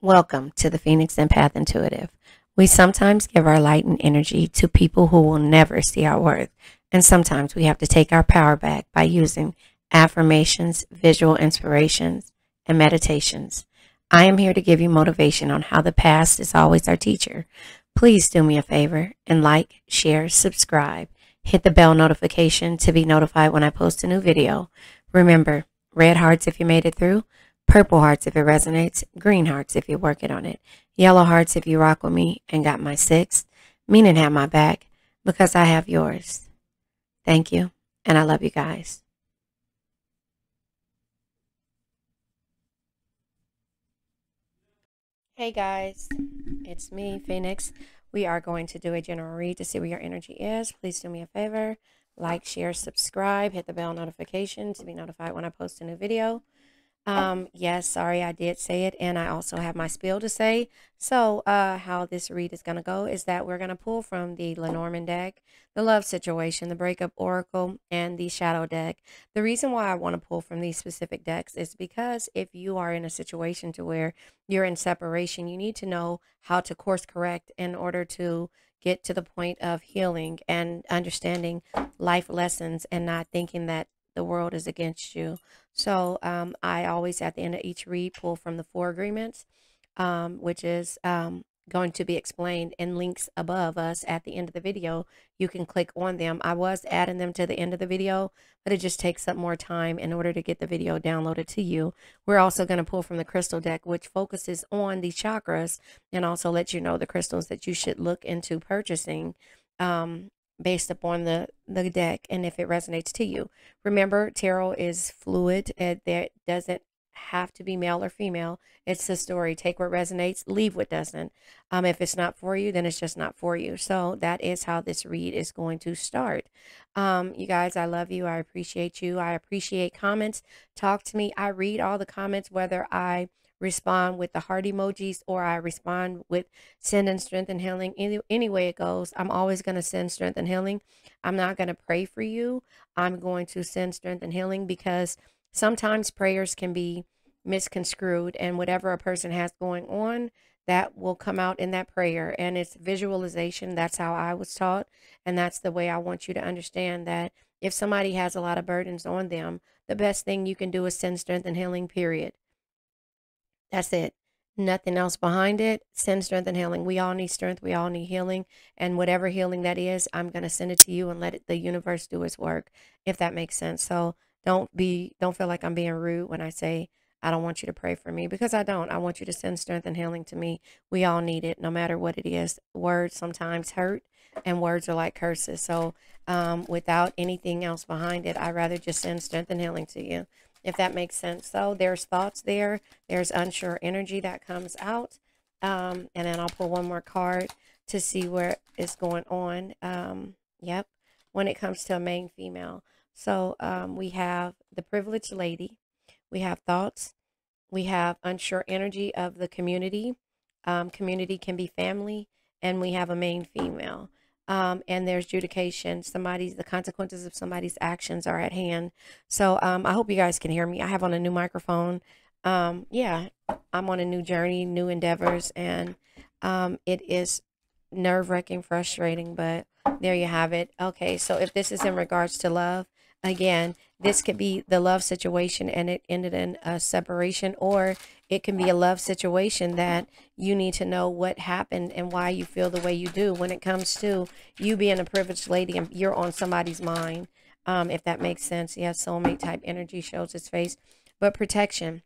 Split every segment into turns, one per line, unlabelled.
Welcome to the Phoenix Empath Intuitive. We sometimes give our light and energy to people who will never see our worth, and sometimes we have to take our power back by using affirmations, visual inspirations, and meditations. I am here to give you motivation on how the past is always our teacher. Please do me a favor and like, share, subscribe. Hit the bell notification to be notified when I post a new video. Remember, red hearts if you made it through. Purple hearts if it resonates, green hearts if you're working on it, yellow hearts if you rock with me and got my six, meaning have my back because I have yours. Thank you, and I love you guys. Hey guys, it's me, Phoenix. We are going to do a general read to see where your energy is. Please do me a favor, like, share, subscribe, hit the bell notification to be notified when I post a new video. Yes, sorry, I did say it, and I also have my spiel to say. So, how this read is going to go is that we're going to pull from the Lenormand deck, the love situation, the breakup oracle, and the shadow deck. The reason why I want to pull from these specific decks is because if you are in a situation to where you're in separation, you need to know how to course correct in order to get to the point of healing and understanding life lessons and not thinking that the world is against you. So I always, at the end of each read, pull from the four agreements, which is going to be explained in links above us at the end of the video. You can click on them. I was adding them to the end of the video, but it just takes up more time in order to get the video downloaded to you. We're also going to pull from the crystal deck, which focuses on the chakras and also lets you know the crystals that you should look into purchasing. Based upon the deck and if it resonates to you. Remember, tarot is fluid. There doesn't have to be male or female. It's the story. Take what resonates, leave what doesn't. If it's not for you, then it's just not for you. So that is how this read is going to start. You guys, I love you. I appreciate you. I appreciate comments. Talk to me. I read all the comments, whether I respond with the heart emojis or I respond with sending strength and healing. Any way it goes, I'm always going to send strength and healing. I'm not going to pray for you. I'm going to send strength and healing because sometimes prayers can be misconstrued, and whatever a person has going on, that will come out in that prayer. And it's visualization. That's how I was taught. And that's the way I want you to understand that if somebody has a lot of burdens on them, the best thing you can do is send strength and healing, period. That's it. Nothing else behind it. Send strength and healing. We all need strength. We all need healing. And whatever healing that is, I'm going to send it to you and let the universe do its work, if that makes sense. So don't feel like I'm being rude when I say I don't want you to pray for me, because I don't. I want you to send strength and healing to me. We all need it, no matter what it is. Words sometimes hurt, and words are like curses. So without anything else behind it, I'd rather just send strength and healing to you, if that makes sense. So there's thoughts there. There's unsure energy that comes out. And then I'll pull one more card to see where it's going on. Yep. When it comes to a main female. So we have the privileged lady. We have thoughts. We have unsure energy of the community. Community can be family. And we have a main female. And there's adjudication. The consequences of somebody's actions are at hand. So I hope you guys can hear me. I have on a new microphone. Yeah, I'm on a new journey, new endeavors, and it is nerve-wracking, frustrating, but there you have it. Okay, so if this is in regards to love, again, this could be the love situation and it ended in a separation, or it can be a love situation that you need to know what happened and why you feel the way you do when it comes to you being a privileged lady and you're on somebody's mind. If that makes sense. Yeah, soulmate type energy shows its face. But protection.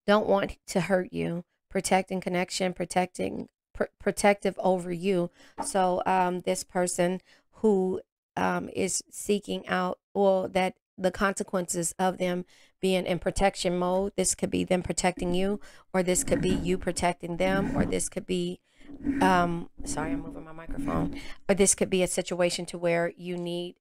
Don't want to hurt you. Protecting connection, protective over you. So this person who is seeking out, well, that the consequences of them being in protection mode, this could be them protecting you, or this could be you protecting them, or this could be sorry, I'm moving my microphone, or this could be a situation to where you need,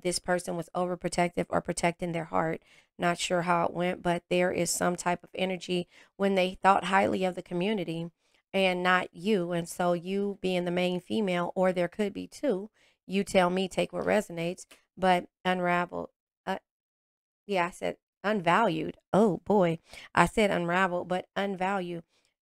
this person was overprotective or protecting their heart. Not sure how it went, but there is some type of energy when they thought highly of the community and not you. And so you being the main female, or there could be two, you tell me, take what resonates, but unraveled. Yeah, I said unvalued. Oh boy, I said unraveled, but unvalued.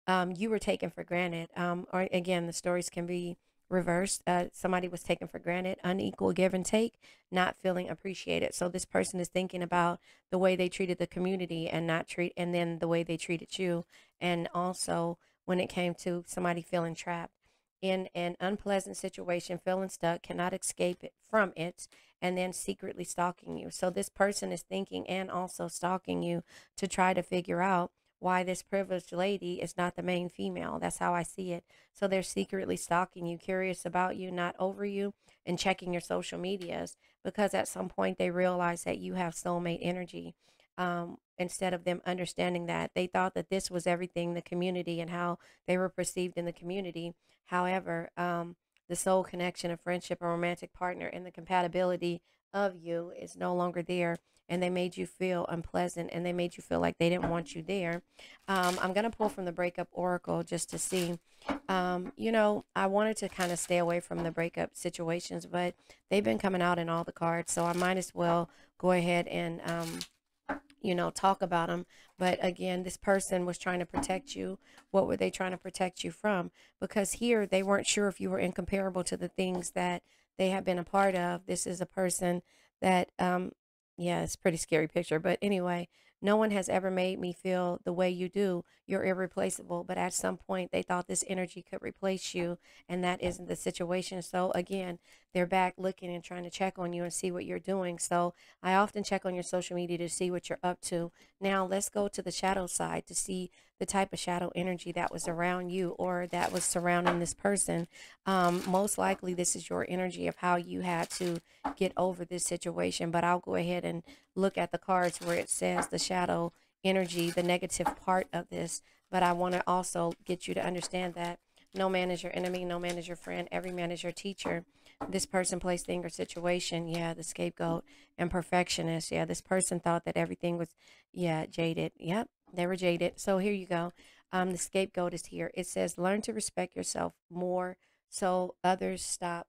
you were taken for granted. Or again, the stories can be reversed. Somebody was taken for granted, unequal give and take, not feeling appreciated. So this person is thinking about the way they treated the community and not treat, and then the way they treated you. And also when it came to somebody feeling trapped in an unpleasant situation, feeling stuck, cannot escape it from it, and then secretly stalking you. So this person is thinking and also stalking you to try to figure out why this privileged lady is not the main female. That's how I see it. So they're secretly stalking you, curious about you, not over you, and checking your social medias because at some point they realize that you have soulmate energy. Instead of them understanding that, they thought that this was everything, the community and how they were perceived in the community. However, the soul connection, a friendship, a romantic partner, and the compatibility of you is no longer there. And they made you feel unpleasant and they made you feel like they didn't want you there. I'm going to pull from the breakup oracle just to see. I wanted to kind of stay away from the breakup situations, but they've been coming out in all the cards. So I might as well go ahead and talk about them. But again, this person was trying to protect you. What were they trying to protect you from? Because here they weren't sure if you were incomparable to the things that they have been a part of. This is a person that, yeah, it's a pretty scary picture. But anyway, no one has ever made me feel the way you do. You're irreplaceable. But at some point, they thought this energy could replace you, and that isn't the situation. So again, they're back looking and trying to check on you and see what you're doing. So I often check on your social media to see what you're up to. Now, let's go to the shadow side to see the type of shadow energy that was around you or that was surrounding this person. Most likely, this is your energy of how you had to get over this situation. But I'll go ahead and look at the cards where it says the shadow energy, the negative part of this. But I want to also get you to understand that no man is your enemy, no man is your friend, every man is your teacher. This person, place, thing, or situation, yeah, the scapegoat and perfectionist. Yeah, this person thought that everything was, yeah, jaded. Yep, they were jaded. So here you go. The scapegoat is here. It says, learn to respect yourself more so others stop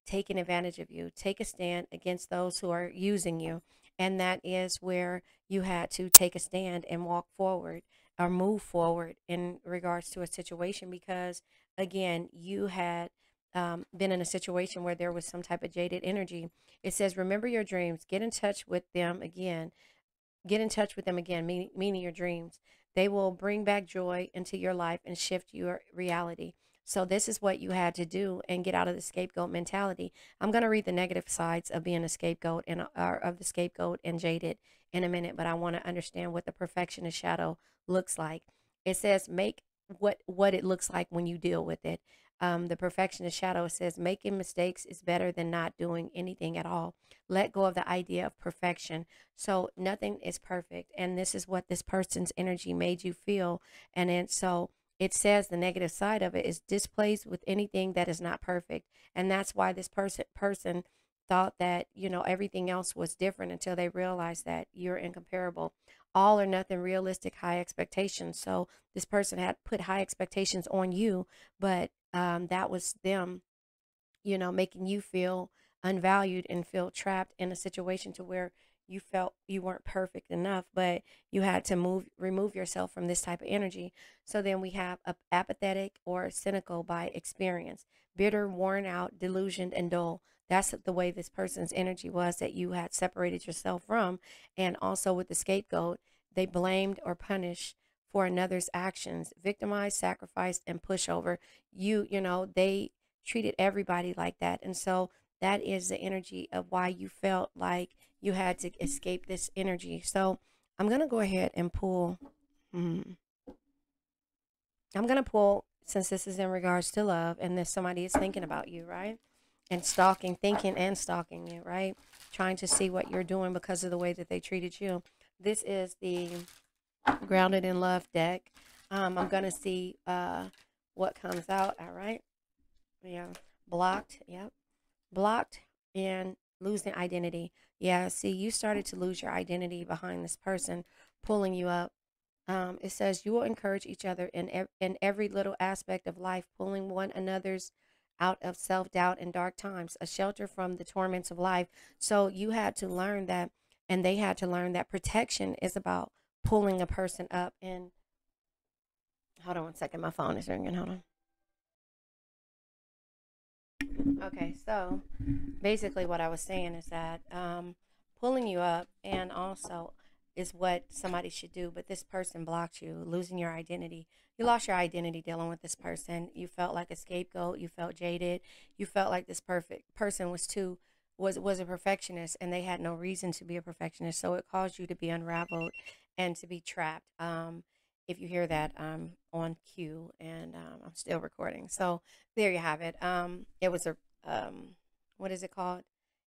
taking advantage of you. Take a stand against those who are using you. And that is where you had to take a stand and walk forward or move forward in regards to a situation because, again, you had been in a situation where there was some type of jaded energy. It says, remember your dreams, get in touch with them again. Get in touch with them again, meaning your dreams. They will bring back joy into your life and shift your reality. So this is what you had to do and get out of the scapegoat mentality. I'm going to read the negative sides of being a scapegoat and of the scapegoat and jaded in a minute, but I want to understand what the perfectionist shadow looks like. It says make what it looks like when you deal with it. The perfectionist shadow says making mistakes is better than not doing anything at all. Let go of the idea of perfection. So nothing is perfect. And this is what this person's energy made you feel. And then so it says the negative side of it is displeased with anything that is not perfect. And that's why this person thought that, everything else was different until they realized that you're incomparable. All or nothing realistic high expectations. So this person had put high expectations on you, but that was them making you feel unvalued and feel trapped in a situation to where you felt you weren't perfect enough, but you had to remove yourself from this type of energy. So then we have apathetic or cynical by experience, bitter, worn out, delusioned, and dull. That's the way this person's energy was that you had separated yourself from. And also with the scapegoat, they blamed or punished for another's actions, victimized, sacrificed, and pushover. They treated everybody like that. And so that is the energy of why you felt like you had to escape this energy. So I'm going to go ahead and pull. I'm going to pull, since this is in regards to love and that somebody is thinking about you, right? And thinking and stalking you, right? Trying to see what you're doing because of the way that they treated you. This is the Grounded in Love deck. I'm going to see what comes out. All right. Yeah. Blocked. Yep. Blocked and losing identity. Yeah. See, you started to lose your identity behind this person pulling you up. It says you will encourage each other in every little aspect of life, pulling one another's out of self-doubt and dark times, a shelter from the torments of life. So you had to learn that, and they had to learn that protection is about pulling a person up and Hold on one second. My phone is ringing. Hold on. Okay, so basically what I was saying is that pulling you up and also is what somebody should do, but this person blocked you, losing your identity. You lost your identity dealing with this person. You felt like a scapegoat. You felt jaded. You felt like this perfect person was a perfectionist, and they had no reason to be a perfectionist. So it caused you to be unraveled and to be trapped. If you hear that, I'm on cue, and I'm still recording. So there you have it. It was a what is it called?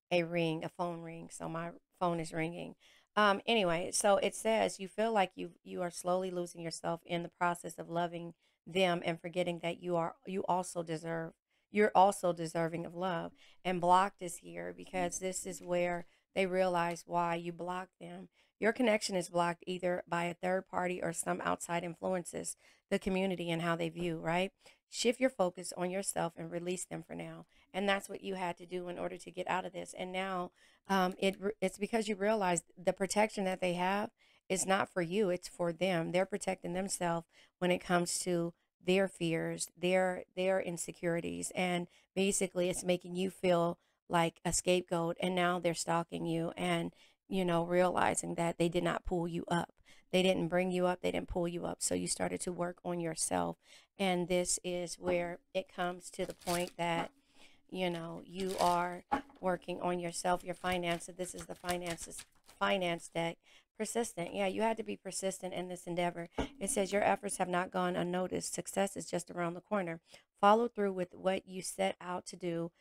A ring, a phone ring. So my phone is ringing. Anyway, so it says you feel like you are slowly losing yourself in the process of loving them and forgetting that you're also deserving of love. And blocked is here because this is where they realize why you blocked them. Your connection is blocked either by a third party or some outside influences, the community and how they view, right? Shift your focus on yourself and release them for now. And that's what you had to do in order to get out of this. And now it's because you realize the protection that they have is not for you, it's for them. They're protecting themselves when it comes to their fears, their insecurities, and basically it's making you feel like a scapegoat. And now they're stalking you and realizing that they did not pull you up. They didn't bring you up, they didn't pull you up. So you started to work on yourself. And this is where it comes to the point that you are working on yourself, your finances. This is the finance deck. Persistent. Yeah, you had to be persistent in this endeavor. It says your efforts have not gone unnoticed. Success is just around the corner. Follow through with what you set out to do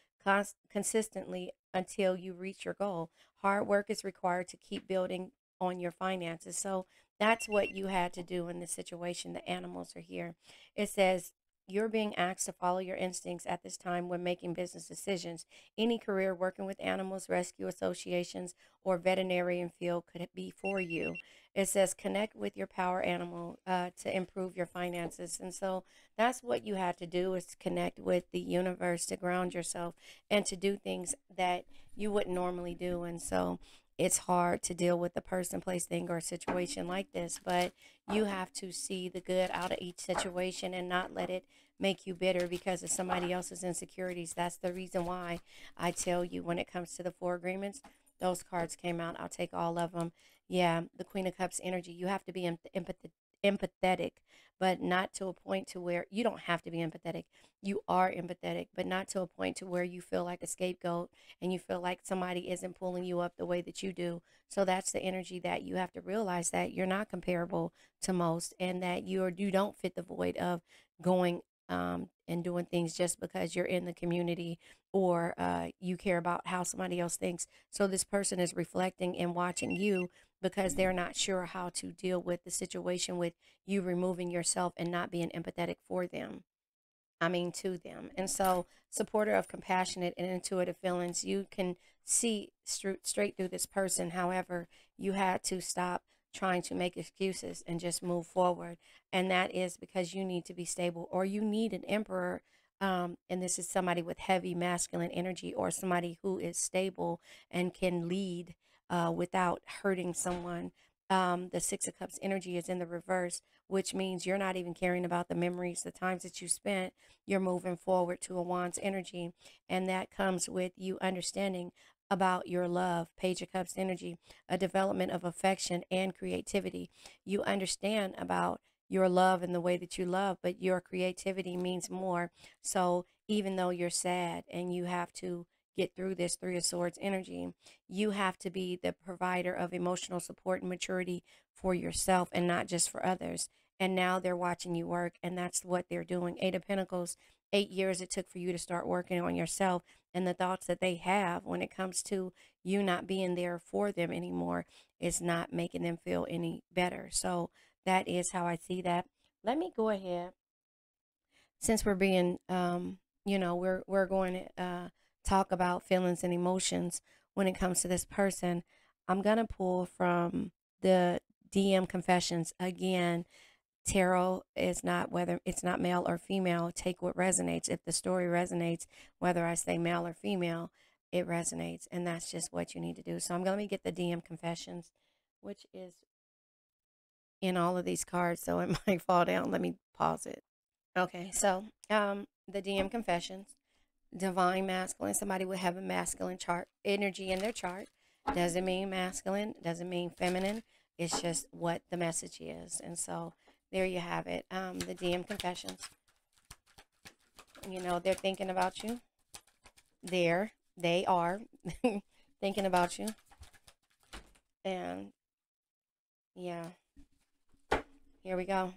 consistently until you reach your goal. Hard work is required to keep building on your finances. So that's what you had to do in this situation. The animals are here. It says you're being asked to follow your instincts at this time when making business decisions. Any career working with animals, rescue associations, or veterinarian field could be for you. It says connect with your power animal to improve your finances. And so that's what you had to do, is connect with the universe to ground yourself and to do things that you wouldn't normally do. And so it's hard to deal with a person, place, thing, or a situation like this, but you have to see the good out of each situation and not let it make you bitter because of somebody else's insecurities. That's the reason why I tell you, when it comes to the four agreements, those cards came out. I'll take all of them. Yeah, the Queen of Cups energy. You have to be empathetic, but not to a point to where you don't have to be empathetic. You are empathetic, but not to a point to where you feel like a scapegoat and you feel like somebody isn't pulling you up the way that you do. So that's the energy that you have to realize, that you're not comparable to most, and that you don't fit the void of going and doing things just because you're in the community, or you care about how somebody else thinks. So this person is reflecting and watching you because they're not sure how to deal with the situation with you removing yourself and not being empathetic for them. I mean, to them. And so, supporter of compassionate and intuitive feelings, you can see straight through this person. However, you had to stop trying to make excuses and just move forward. And that is because you need to be stable, or you need an emperor. And this is somebody with heavy masculine energy, or somebody who is stable and can lead without hurting someone. The Six of Cups energy is in the reverse, which means you're not even caring about the memories, the times that you spent. You're moving forward to a Wands energy, and that comes with you understanding about your love. Page of Cups energy, a development of affection and creativity. You understand about your love and the way that you love, but your creativity means more. So even though you're sad and you have to get through this Three of Swords energy, you have to be the provider of emotional support and maturity for yourself and not just for others. And now they're watching you work, and that's what they're doing. Eight of Pentacles, 8 years it took for you to start working on yourself, and the thoughts that they have when it comes to you not being there for them anymore is not making them feel any better. So that is how I see that. Let me go ahead, since we're being we're going to talk about feelings and emotions when it comes to this person. I'm gonna pull from the DM confessions again. Tarot is not, whether it's not male or female. Take what resonates. If the story resonates, whether I say male or female, it resonates, and that's just what you need to do. So I'm gonna get the DM confessions, which is in all of these cards, so it might fall down. Let me pause it. Okay, so the DM confessions, divine masculine. Somebody would have a masculine chart energy in their chart. Doesn't mean masculine, doesn't mean feminine. It's just what the message is. And so there you have it. The DM confessions. You know, they're thinking about you. They are thinking about you. And yeah, here we go.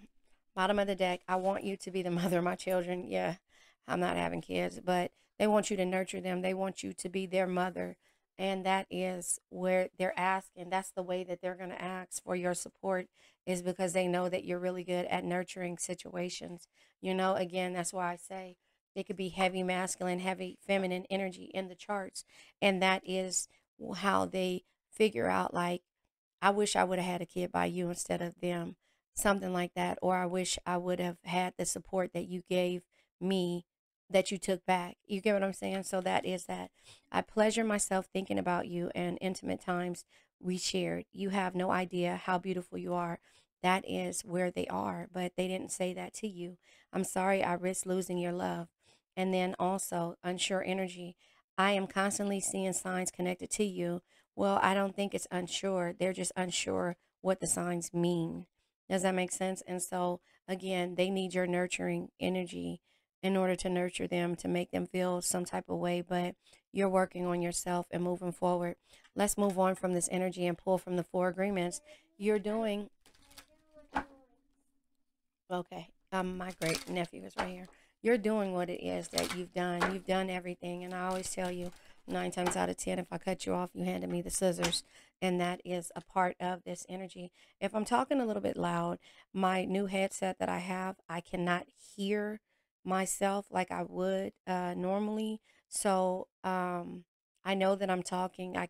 Bottom of the deck. I want you to be the mother of my children. Yeah, I'm not having kids, but they want you to nurture them. They want you to be their mother. And that is where they're asking. That's the way that they're going to ask for your support, is because they know that you're really good at nurturing situations. You know, again, that's why I say it could be heavy masculine, heavy feminine energy in the charts. And that is how they figure out, like, I wish I would have had a kid by you instead of them, something like that. Or I wish I would have had the support that you gave me that you took back. You get what I'm saying? So that is that. I pleasure myself thinking about you and intimate times we shared. You have no idea how beautiful you are. That is where they are, but they didn't say that to you. I'm sorry I risked losing your love. And then also, unsure energy. I am constantly seeing signs connected to you. Well, I don't think it's unsure. They're just unsure what the signs mean. Does that make sense? And so, again, they need your nurturing energy in order to nurture them, to make them feel some type of way. But you're working on yourself and moving forward. Let's move on from this energy and pull from the four agreements. You're doing okay. My great nephew is right here. You're doing what it is that you've done. You've done everything, and I always tell you, 9 times out of 10, if I cut you off, you handed me the scissors, and that is a part of this energy. If I'm talking a little bit loud, my new headset that I have, I cannot hear myself like I would normally. So I know that I'm talking. I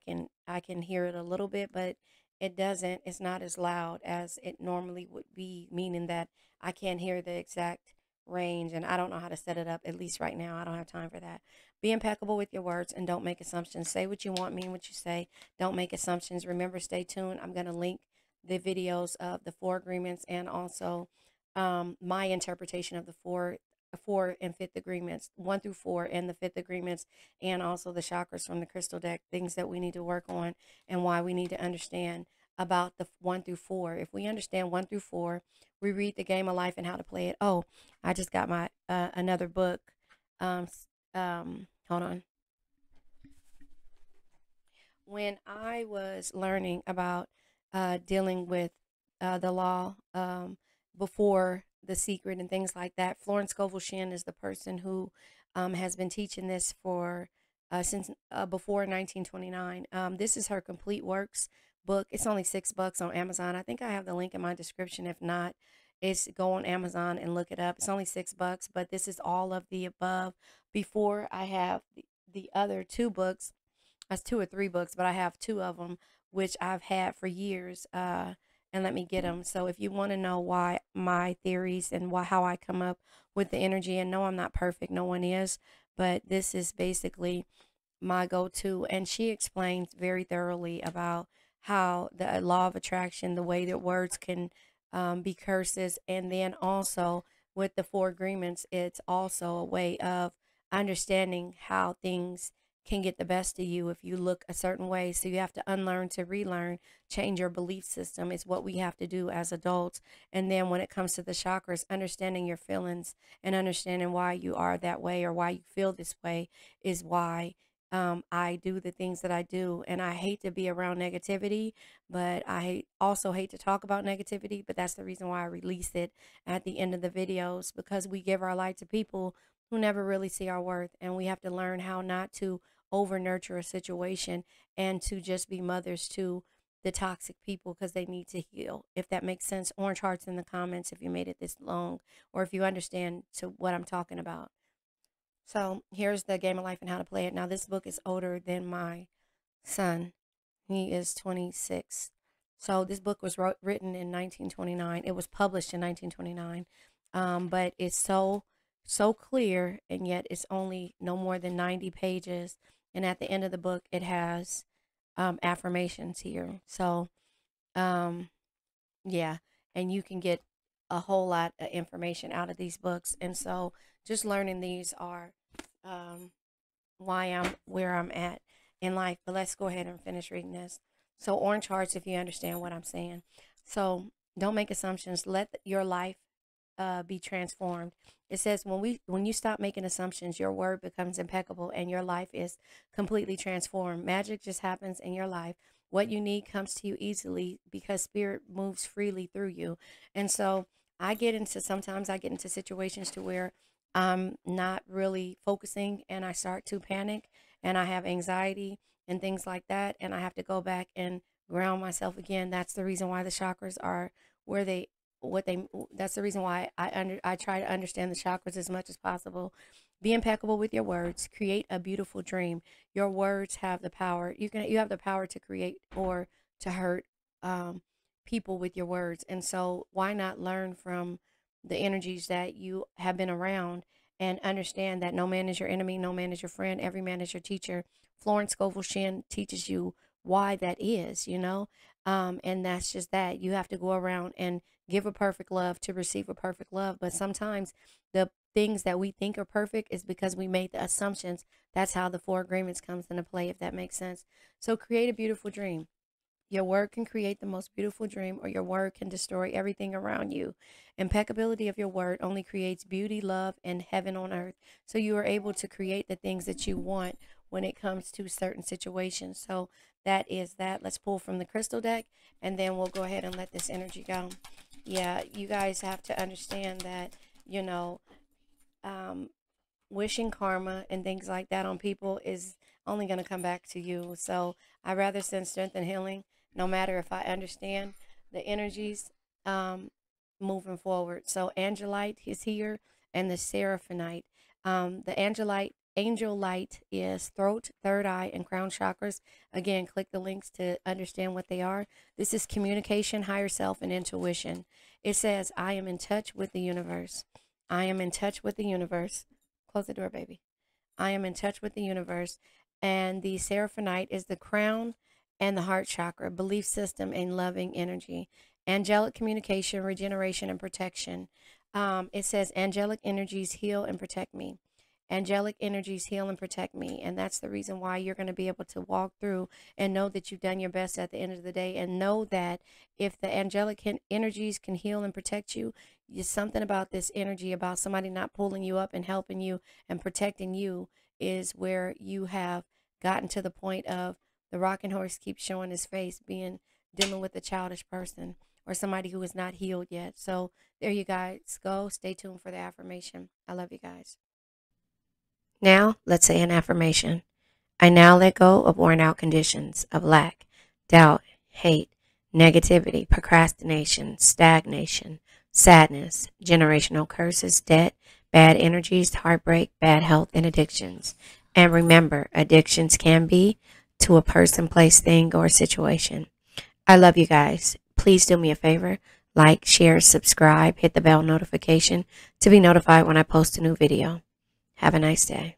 can hear it a little bit, but it doesn't. It's not as loud as it normally would be, meaning that I can't hear the exact range, and I don't know how to set it up, at least right now. I don't have time for that. Be impeccable with your words and don't make assumptions. Say what you want, mean what you say. Don't make assumptions. Remember, stay tuned. I'm going to link the videos of the four agreements and also my interpretation of the four and fifth agreements, 1 through 4, and the fifth agreements, and also the chakras from the crystal deck, things that we need to work on and why we need to understand about the 1 through 4. If we understand 1 through 4, we read the game of life and how to play it. Oh, I just got my another book. Hold on. When I was learning about dealing with the law before The Secret and things like that, Florence Scovel Shinn is the person who has been teaching this for since before 1929. This is her complete works book. It's only $6 on Amazon. I think I have the link in my description. If not, it's go on Amazon and look it up. It's only $6, but this is all of the above. Before I have the other two books, that's 2 or 3 books, but I have two of them, which I've had for years. And let me get them. So if you want to know why my theories and how I come up with the energy, and no, I'm not perfect, no one is, but this is basically my go-to. And she explains very thoroughly about how the law of attraction, the way that words can be curses, and then also with the four agreements, it's also a way of understanding how things can get the best of you if you look a certain way. So you have to unlearn to relearn, change your belief system is what we have to do as adults. And then when it comes to the chakras, understanding your feelings and understanding why you are that way or why you feel this way is why I do the things that I do. And I hate to be around negativity, but I also hate to talk about negativity. But that's the reason why I release it at the end of the videos, because we give our light to people who never really see our worth. And we have to learn how not to over nurture a situation and to just be mothers to the toxic people because they need to heal. If that makes sense, orange hearts in the comments if you made it this long or if you understand to what I'm talking about. So here's the game of life and how to play it. Now this book is older than my son. He is 26. So this book was written in 1929. It was published in 1929. But it's so clear, and yet it's only no more than 90 pages. And at the end of the book, it has affirmations here. So, yeah, and you can get a whole lot of information out of these books. And so just learning these are why I'm where I'm at in life. But let's go ahead and finish reading this. So orange hearts, if you understand what I'm saying. So don't make assumptions. Let your life be transformed. It says when you stop making assumptions, your word becomes impeccable and your life is completely transformed. Magic just happens in your life. What you need comes to you easily because spirit moves freely through you. And so sometimes I get into situations to where I'm not really focusing and I start to panic and I have anxiety and things like that. And I have to go back and ground myself again. That's the reason why the chakras are where they what they that's the reason why I try to understand the chakras as much as possible. Be impeccable with your words. Create a beautiful dream. Your words have the power. You have the power to create or to hurt people with your words. And so why not learn from the energies that you have been around and understand that no man is your enemy, no man is your friend, every man is your teacher. Florence Scovel Shinn teaches you why that is, and that's just that. You have to go around and give a perfect love to receive a perfect love. But sometimes the things that we think are perfect is because we made the assumptions. That's how the four agreements comes into play, if that makes sense. So create a beautiful dream. Your word can create the most beautiful dream, or your word can destroy everything around you. Impeccability of your word only creates beauty, love, and heaven on earth. So you are able to create the things that you want when it comes to certain situations. So that is that. Let's pull from the crystal deck, and then we'll go ahead and let this energy go. Yeah, you guys have to understand that, wishing karma and things like that on people is only going to come back to you. So I rather send strength and healing, no matter if I understand the energies moving forward. So Angelite is here, and the Seraphonite. The Angel light is throat, third eye, and crown chakras. Again, click the links to understand what they are. This is communication, higher self, and intuition. It says, I am in touch with the universe. I am in touch with the universe. Close the door, baby. I am in touch with the universe. And the Seraphonite is the crown and the heart chakra, belief system, and loving energy. Angelic communication, regeneration, and protection. It says, angelic energies heal and protect me. Angelic energies heal and protect me. And that's the reason why you're going to be able to walk through and know that you've done your best at the end of the day, and know that if the angelic energies can heal and protect you, it's something about this energy, about somebody not pulling you up and helping you and protecting you, is where you have gotten to the point of the rocking horse keeps showing his face, dealing with a childish person or somebody who is not healed yet. So there you guys go. Stay tuned for the affirmation. I love you guys. Now, let's say an affirmation. I now let go of worn out conditions of lack, doubt, hate, negativity, procrastination, stagnation, sadness, generational curses, debt, bad energies, heartbreak, bad health, and addictions. And remember, addictions can be to a person, place, thing, or situation. I love you guys. Please do me a favor. Like, share, subscribe, hit the bell notification to be notified when I post a new video. Have a nice day.